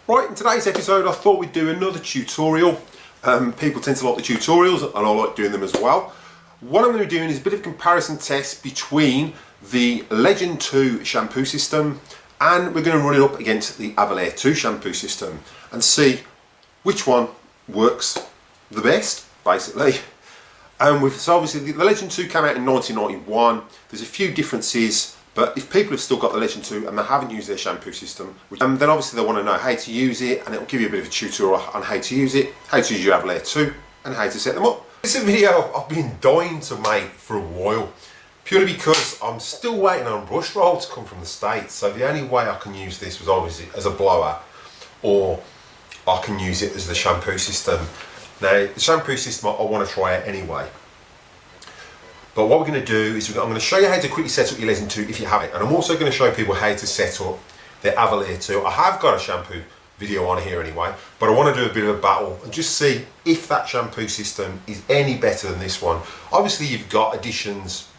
Right, in today's episode I thought we'd do another tutorial. People tend to like the tutorials and I like doing them as well. What I'm going to be doing is a bit of a comparison test between the Legend 2 shampoo system and we're going to run it up against the Avalir 2 shampoo system and see which one works the best, basically. So obviously the Legend 2 came out in 1991. There's a few differences, but if people have still got the Legend 2 and they haven't used their shampoo system, then obviously they want to know how to use it, and it'll give you a bit of a tutorial on how to use it, how to use your Avalir 2 and how to set them up. This is a video I've been dying to make for a while, purely because I'm still waiting on brush roll to come from the States. So the only way I can use this was obviously as a blower, or I can use it as the shampoo system. Now the shampoo system I want to try it anyway. But what we're going to do is I'm going to show you how to quickly set up your Legend 2 if you have it, and I'm also going to show people how to set up their Avalir 2. I have got a shampoo video on here anyway, but I want to do a bit of a battle and just see if that shampoo system is any better than this one. Obviously you've got additions,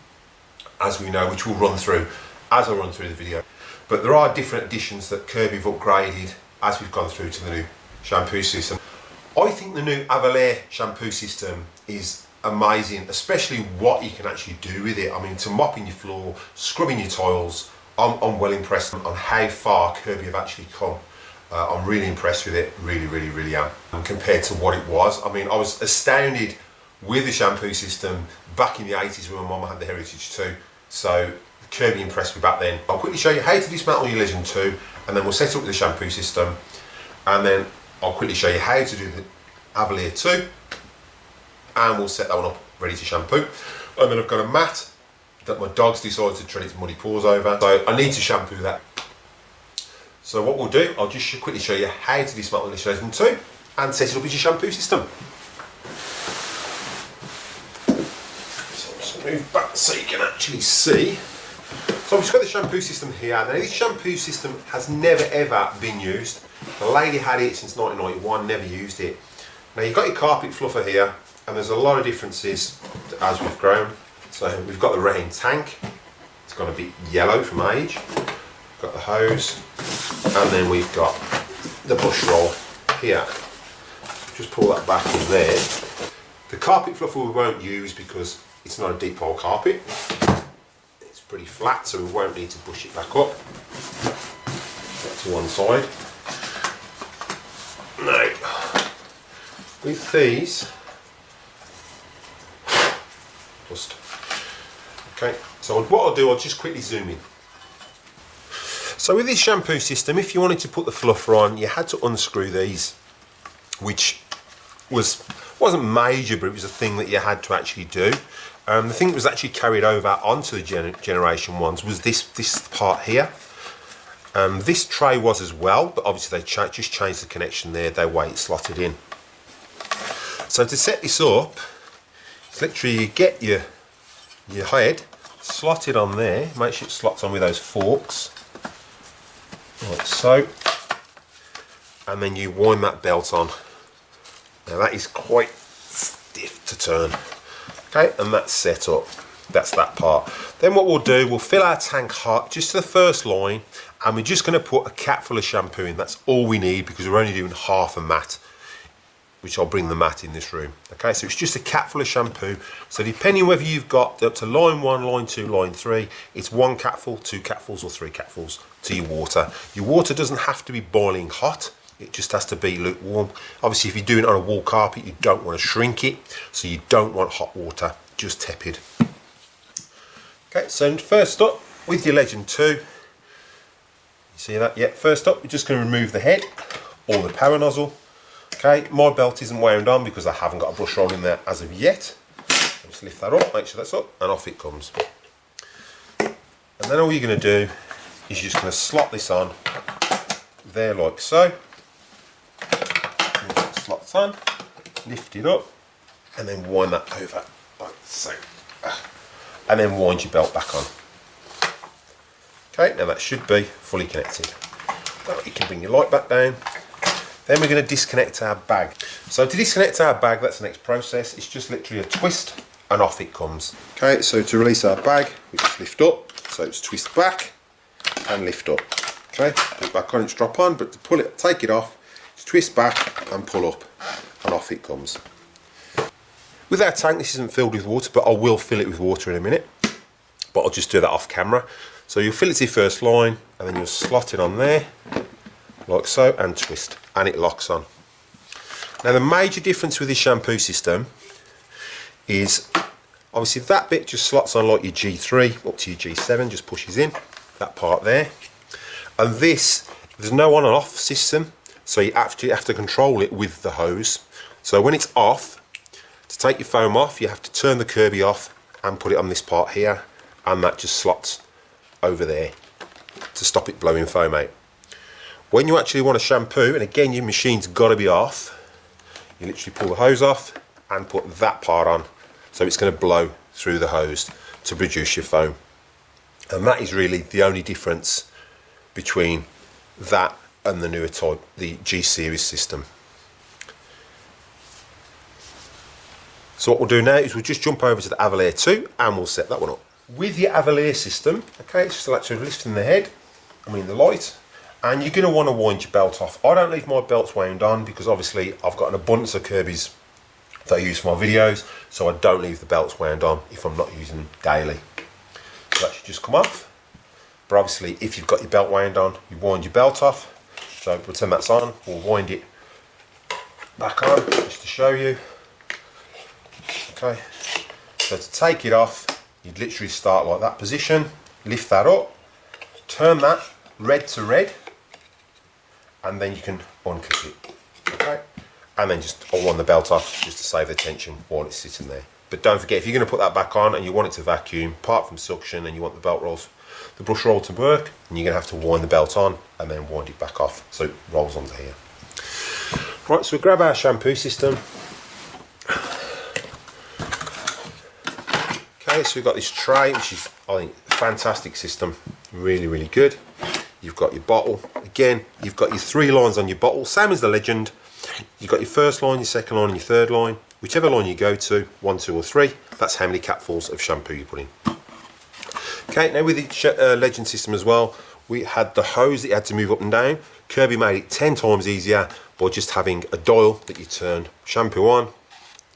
as we know, which we'll run through as I run through the video, but there are different additions that Kirby have upgraded as we've gone through to the new shampoo system. I think the new Avalir shampoo system is amazing, especially what you can actually do with it. I mean, to mopping your floor, scrubbing your tiles, I'm well impressed on how far Kirby have actually come. I'm really impressed with it, really am, compared to what it was. I mean, I was astounded with the shampoo system back in the 80s when my mum had the Heritage 2, so Kirby impressed me back then. I'll quickly show you how to dismantle your Legend 2, and then we'll set up the shampoo system, and then I'll quickly show you how to do the Avalir 2, and we'll set that one up ready to shampoo. And then I've got a mat that my dog's decided to tread its muddy paws over, so I need to shampoo that. So what we'll do, I'll just quickly show you how to dismantle the Legend 2 and set it up as your shampoo system. So I'll just move back so you can actually see. So I've just got the shampoo system here. Now this shampoo system has never ever been used. The lady had it since 1991, never used it. Now you've got your carpet fluffer here, and there's a lot of differences as we've grown. So we've got the rain tank, it's gone a bit yellow from age. We've got the hose, and then we've got the bush roll here. Just pull that back in there. The carpet fluffer we won't use because it's not a deep pile carpet. It's pretty flat, so we won't need to push it back up. That's one side. Now, with these, okay, so what I'll do, I'll just quickly zoom in. So with this shampoo system, if you wanted to put the fluffer on, you had to unscrew these, which wasn't major, but it was a thing that you had to actually do. The thing that was actually carried over onto the generation ones was this part here. This tray was as well, but obviously they just changed the connection there, the way it's slotted in. So to set this up, it's literally you get your head slotted on there, make sure it slots on with those forks, like so, and then you wind that belt on. Now that is quite stiff to turn, okay, and that's set up. That's that part. Then what we'll do, we'll fill our tank hot just to the first line, and we're just going to put a cap full of shampoo in. That's all we need because we're only doing half a mat, which I'll bring the mat in this room. Okay, so it's just a cap full of shampoo. So depending whether you've got up to line 1, line 2, line 3, it's 1 capful, 2 capfuls or 3 capfuls to your water. Your water doesn't have to be boiling hot, it just has to be lukewarm. Obviously if you're doing it on a wall carpet, you don't want to shrink it, so you don't want hot water, just tepid. Okay, so first up with your Legend 2, you see that? Yeah, first up we're just going to remove the head or the power nozzle. Okay, my belt isn't wound on because I haven't got a brush roll in there as of yet. I'll just lift that up, make sure that's up, and off it comes. And then all you're going to do is you're just going to slot this on there like so. Slots on, lift it up, and then wind that over like so. And then wind your belt back on. Okay, now that should be fully connected. Now you can bring your light back down. Then we're going to disconnect our bag. So to disconnect our bag, that's the next process. It's just literally a twist and off it comes. Okay, so to release our bag, we just lift up. So it's twist back and lift up. Okay, put it back on, it's drop on, but to pull it, take it off, just twist back and pull up, and off it comes. With our tank, this isn't filled with water, but I will fill it with water in a minute. But I'll just do that off camera. So you'll fill it to your first line, and then you'll slot it on there, like so, and twist, and it locks on. Now the major difference with this shampoo system is, obviously that bit just slots on like your G3 up to your G7, just pushes in, that part there. And this, there's no on and off system, so you actually have to control it with the hose. So when it's off, to take your foam off, you have to turn the Kirby off and put it on this part here, and that just slots over there to stop it blowing foam out. When you actually want to shampoo, and again your machine's got to be off, you literally pull the hose off and put that part on, so it's going to blow through the hose to produce your foam. And that is really the only difference between that and the newer type, the G series system. So what we'll do now is we'll just jump over to the Avalir 2 and we'll set that one up. With your Avalir system, okay, it's still actually lifting the head, the light, and you're going to want to wind your belt off. I don't leave my belts wound on because obviously I've got an abundance of Kirbys that I use for my videos, so I don't leave the belts wound on if I'm not using them daily. So that should just come off. But obviously if you've got your belt wound on, you wind your belt off. So pretend that's on, we'll wind it back on just to show you. Okay, so to take it off, you'd literally start like that position, lift that up, turn that red to red, and then you can unclip it. Okay, and then just unwind the belt off just to save the tension while it's sitting there. But don't forget, if you're going to put that back on and you want it to vacuum, apart from suction, and you want the belt rolls, the brush roll to work, and you're going to have to wind the belt on and then wind it back off so it rolls onto here. Right, so we grab our shampoo system. Okay, so we've got this tray, which is, I think, a fantastic system, really, really good. You've got your bottle. Again, you've got your 3 lines on your bottle, same as the Legend. You've got your first line, your second line, and your third line. Whichever line you go to, 1, 2, or 3, that's how many capfuls of shampoo you put in. Okay, now with the Legend system as well, we had the hose that you had to move up and down. Kirby made it 10 times easier by just having a dial that you turn shampoo on,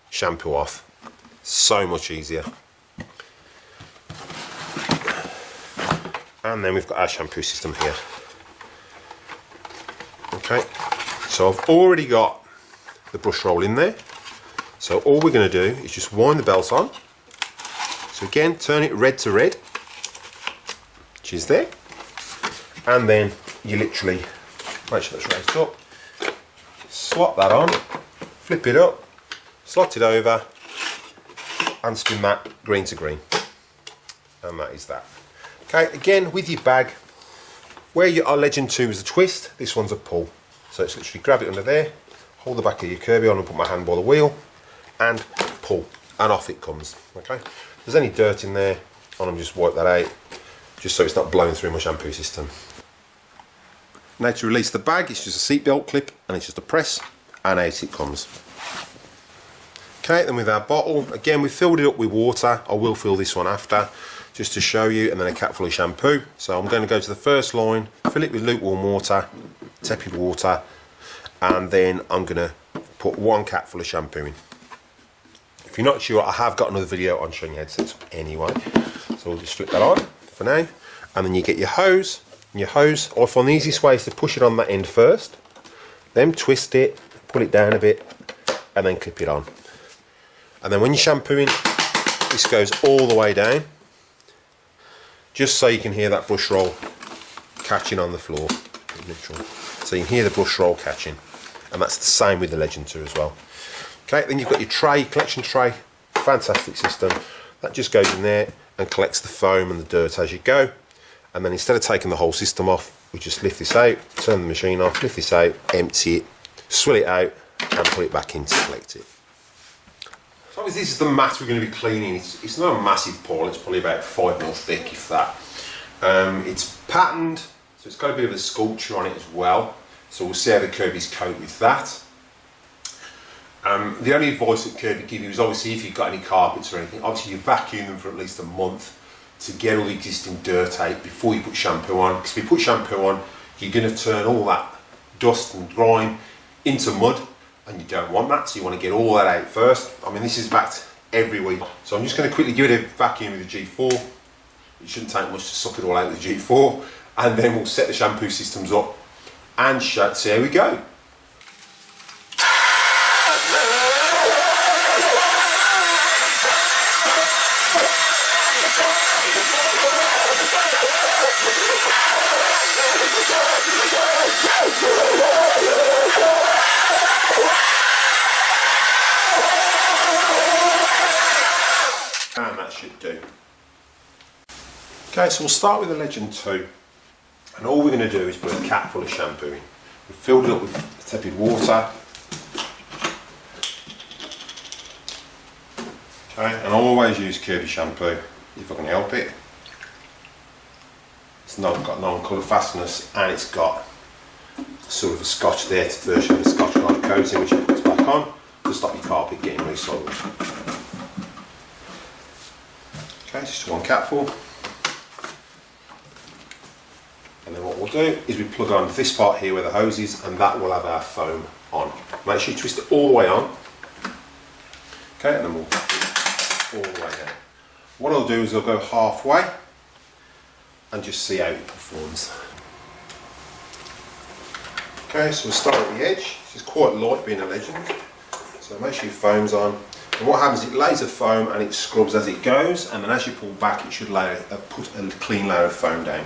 shampoo off. So much easier. And then we've got our shampoo system here. Okay, so I've already got the brush roll in there. So all we're going to do is just wind the belt on. So again, turn it red to red, which is there. And then you literally, make sure that's raised up, slot that on, flip it up, slot it over, and spin that green to green. And that is that. Okay, again with your bag, where your Legend 2 is a twist, this one's a pull. So it's literally grab it under there, hold the back of your Kirby on and put my hand by the wheel, and pull, and off it comes. Okay, if there's any dirt in there, I'm just wipe that out, just so it's not blowing through my shampoo system. Now to release the bag, it's just a seatbelt clip, and it's just a press, and out it comes. Okay, then with our bottle, again we filled it up with water. I will fill this one after, just to show you, and then a cap full of shampoo. So I'm going to go to the first line, fill it with lukewarm water, tepid water, and then I'm going to put 1 cap full of shampoo in. If you're not sure, I have got another video on showing you how to set up anyway. So we'll just flip that on for now, and then you get your hose. And your hose, I find the easiest way is to push it on that end first, then twist it, pull it down a bit, and then clip it on. And then when you're shampooing, this goes all the way down, just so you can hear that brush roll catching on the floor. So you can hear the brush roll catching, and that's the same with the Legend 2 as well. Okay, then you've got your tray, collection tray, fantastic system. That just goes in there and collects the foam and the dirt as you go. And then instead of taking the whole system off, we just lift this out, turn the machine off, lift this out, empty it, swill it out, and put it back in to collect it. So obviously this is the mat we're going to be cleaning. It's not a massive pile, it's probably about 5 mil thick, if that. It's patterned, so it's got a bit of a sculpture on it as well. So we'll see how the Kirbys cope with that. The only advice that Kirby give you is obviously if you've got any carpets or anything, obviously you vacuum them for at least a month to get all the existing dirt out before you put shampoo on. Because if you put shampoo on, you're going to turn all that dust and grime into mud, and you don't want that, so you want to get all that out first. I mean, this is vacuumed every week, so I'm just going to quickly give it a vacuum with the G4. It shouldn't take much to suck it all out with the G4, and then we'll set the shampoo systems up and see how we go. And that should do. Okay, so we'll start with the Legend 2, and all we're going to do is put a cap full of shampoo in. We've filled it up with tepid water. Okay, and I always use Kirby shampoo if I can help it. It's not got non-colour fastness, and it's got sort of a scotch there, version of the scotch guard coating, which it puts back on to stop your carpet getting resoiled. Okay, just one capful. And then what we'll do is we plug on this part here where the hose is, and that will have our foam on. Make sure you twist it all the way on. Okay, and then we'll all the way down. What I'll do is I'll go halfway and just see how it performs. Okay, so we'll start at the edge. This is quite light being a Legend, so make sure your foam's on. And what happens is it lays a foam and it scrubs as it goes, and then as you pull back it should put a clean layer of foam down.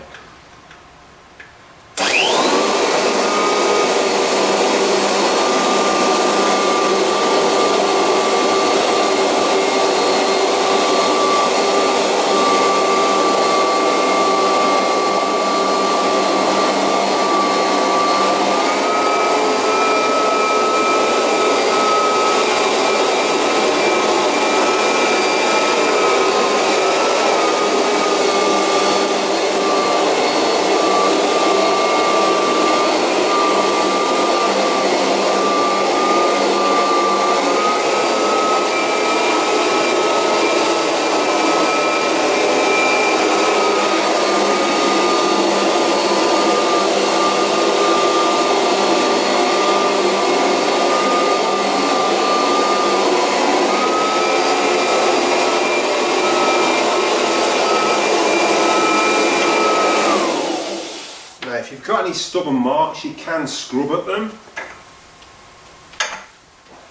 If you've got any stubborn marks, you can scrub at them.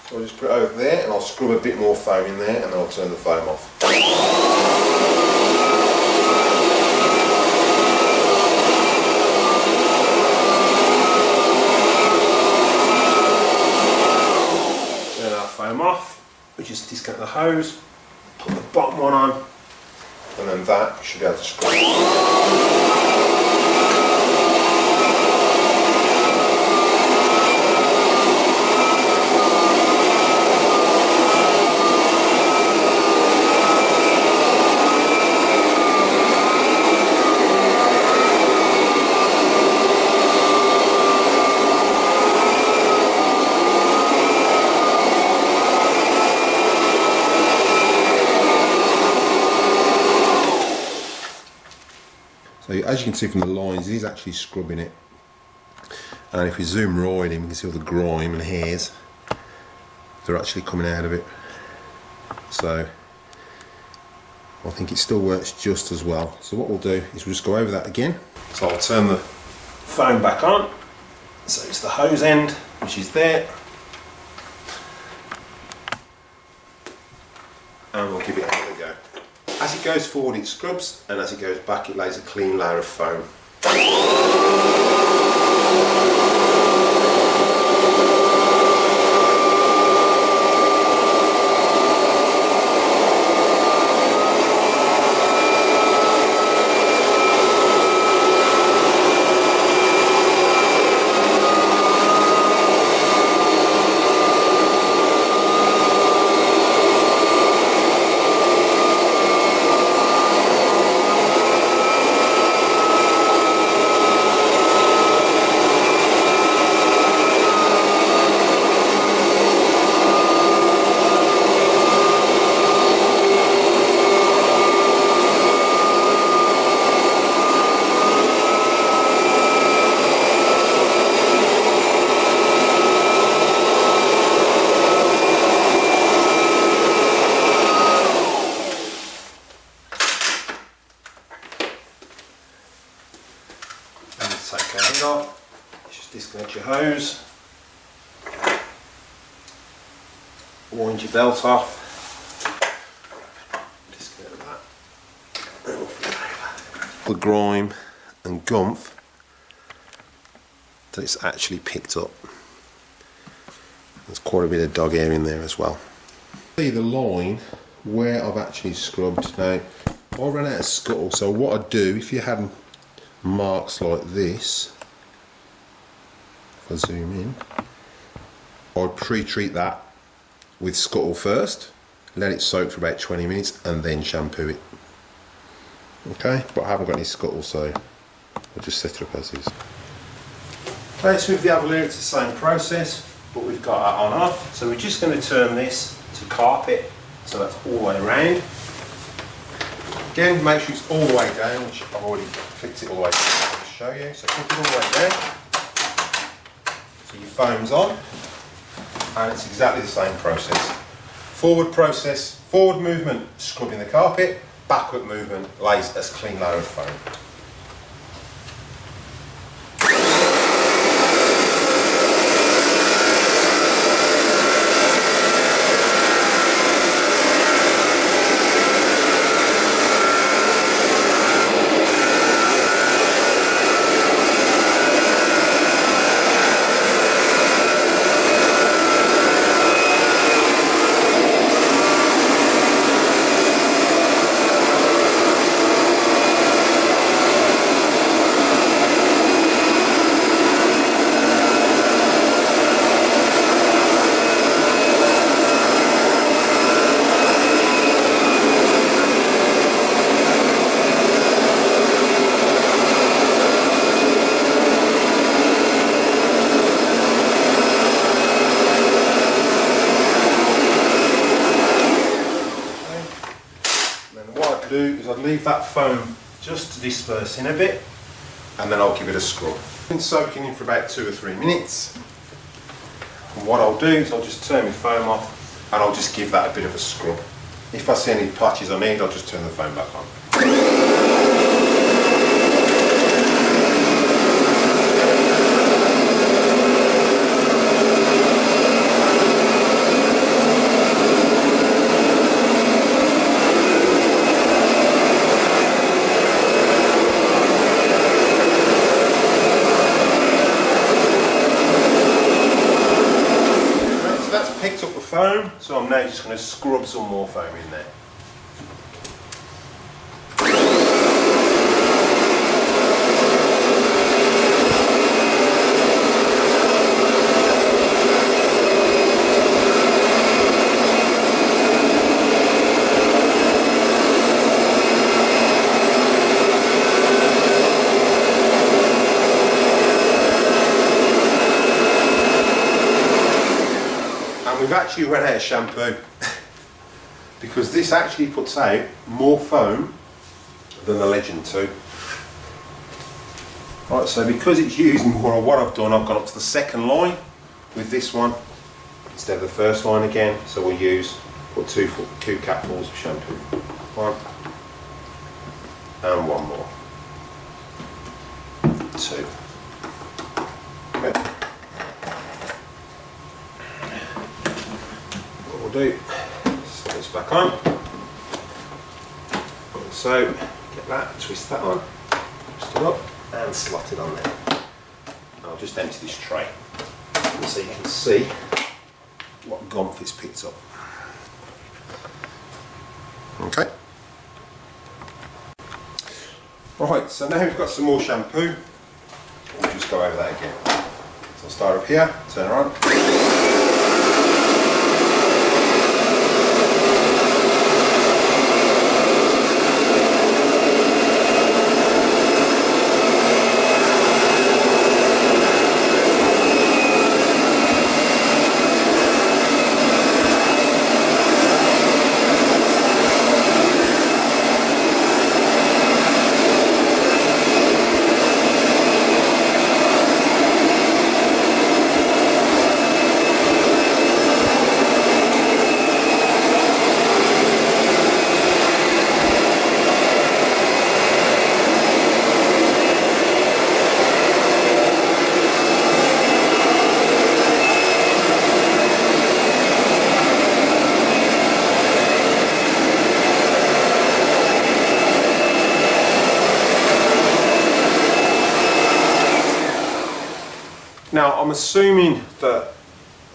So I'll just put it over there and I'll scrub a bit more foam in there, and then I'll turn the foam off. Turn our foam off. We just disconnect the hose, put the bottom one on, and then that should be able to scrub. So as you can see from the lines, it is actually scrubbing it. And if we zoom right in, we can see all the grime and hairs. They're actually coming out of it. So I think it still works just as well. So what we'll do is we'll just go over that again. So I'll turn the foam back on. So it's the hose end, which is there. And we'll give it another go. As it goes forward it scrubs, and as it goes back it lays a clean layer of foam. hose, wind your belt off, just get that, the grime and gumph that it's actually picked up. There's quite a bit of dog hair in there as well. See the line where I've actually scrubbed. Now I ran out of scuttle, so what I'd do if you had marks like this, if I zoom in, I'd pre-treat that with scuttle first, let it soak for about 20 minutes and then shampoo it. Okay, but I haven't got any scuttle, so I'll just set it up as is. Okay, so with the Avalir it's the same process, but we've got that on off. So we're just going to turn this to carpet, so that's all the way around. Again, make sure it's all the way down, which I've already flicked it all the way down to show you. So flick it all the way down, so your foam's on, and it's exactly the same process. Forward movement, scrubbing the carpet, backward movement, lays a clean layer of foam. I'd leave that foam just to disperse in a bit, and then I'll give it a scrub. It's been soaking in for about 2 or 3 minutes, and what I'll do is I'll just turn my foam off and I'll just give that a bit of a scrub. If I see any patches I need, I'll just turn the foam back on. Picked up the foam, so I'm now just going to scrub some more foam in there. We've actually run out of shampoo because this actually puts out more foam than the Legend 2. Right, so because it's using more of what I've done, I've gone up to the second line with this one instead of the first line again. So we'll put two capfuls of shampoo. One and one more. Two. Okay. Do set this back on, so get that, twist that on, twist it up and slot it on there. I'll just empty this tray so you can see what gumph it's picked up. Okay, right, so now we've got some more shampoo. We'll just go over that again. So I'll start up here, turn her on. Now I'm assuming that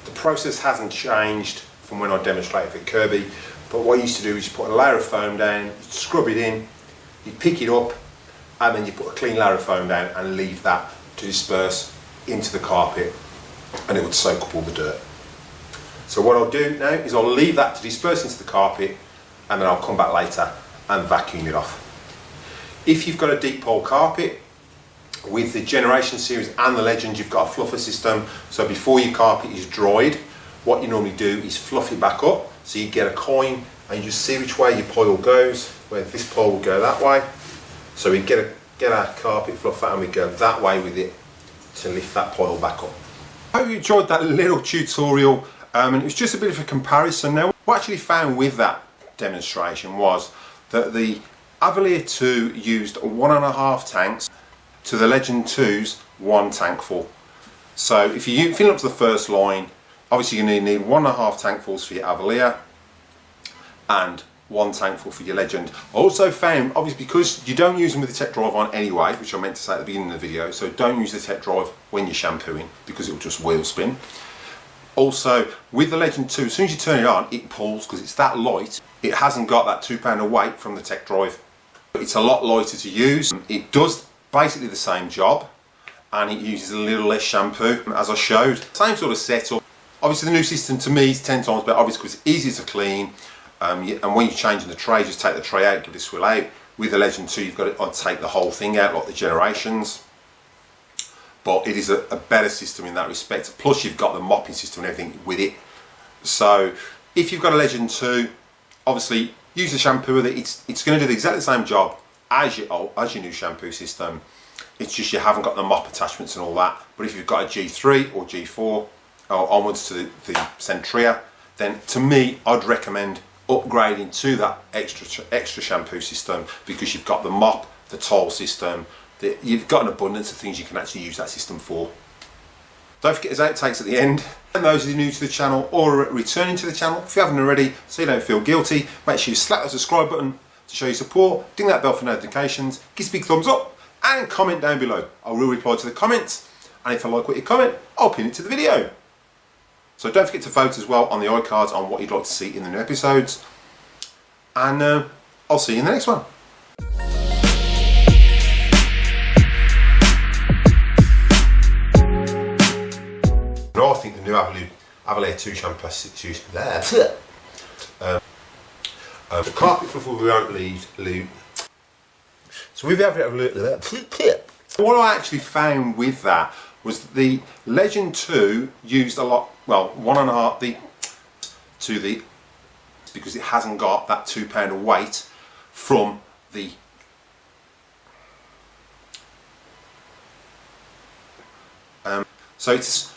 the process hasn't changed from when I demonstrated for Kirby, but what I used to do is you put a layer of foam down, scrub it in, you pick it up, and then you put a clean layer of foam down and leave that to disperse into the carpet, and it would soak up all the dirt. So what I'll do now is I'll leave that to disperse into the carpet, and then I'll come back later and vacuum it off. If you've got a deep pole carpet, with the Generation Series and the Legend, you've got a fluffer system. So before your carpet is dried, what you normally do is fluff it back up. So you get a coin and you just see which way your pole goes, where this pole will go that way. So we get our carpet fluffer and we go that way with it to lift that pole back up. I hope you enjoyed that little tutorial, and it was just a bit of a comparison. Now, what I actually found with that demonstration was that the Avalir 2 used 1.5 tanks to the Legend 2's 1 tank full. So if you fill up to the first line, obviously you need 1.5 tankfuls for your Avalir and 1 tankful for your Legend. I also found, obviously, because you don't use them with the tech drive on anyway, which I meant to say at the beginning of the video, so don't use the tech drive when you're shampooing because it will just wheel spin. Also, with the Legend 2, as soon as you turn it on, it pulls because it's that light. It hasn't got that 2 pound of weight from the tech drive. It's a lot lighter to use. It does basically the same job, and it uses a little less shampoo, as I showed. Same sort of setup. Obviously the new system to me is 10 times better, obviously because it's easier to clean, and when you're changing the tray, just take the tray out, give it a swill out. With the Legend 2 you've got to take the whole thing out like the Generations, but it is a better system in that respect. Plus you've got the mopping system and everything with it. So if you've got a Legend 2, obviously use the Shampooer. It's going to do exactly the same job as your new shampoo system. It's just you haven't got the mop attachments and all that. But if you've got a G3 or G4 or onwards to the Centria, then to me I'd recommend upgrading to that extra shampoo system, because you've got the mop, the towel system, you've got an abundance of things you can actually use that system for. Don't forget there's outtakes at the end. And those of you new to the channel or returning to the channel, if you haven't already, so you don't feel guilty, make sure you slap the subscribe button to show your support, ding that bell for notifications, give us a big thumbs up, and comment down below. I will reply to the comments, and if I like what you comment, I'll pin it to the video. So don't forget to vote as well on the iCards on what you'd like to see in the new episodes, and I'll see you in the next one. I think the new Avalir 2 shampoo the carpet fluffer we won't leave. So with the what I actually found with that was that the Legend 2 used a lot, well, 1.5 to the, because it hasn't got that 2 pound of weight from the so it's